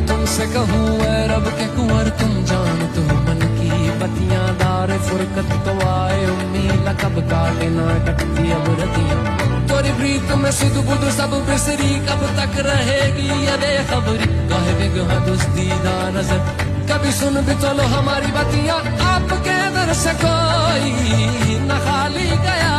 तुमसे कहूँ ऐ रब के कुंवर तुम जान तुम मन की बतियां दार फुरकत तो आए उम्मीद कब काटे ना कटती अब रतियां तोरी प्रीत में सुध बुध सब बिसरी कब तक रहेगी ये बेखबरी काहे बेगहा दुस्तीदा नजर कभी सुन भी तो लो हमारी बतियां आपके दर से कोई न खाली गया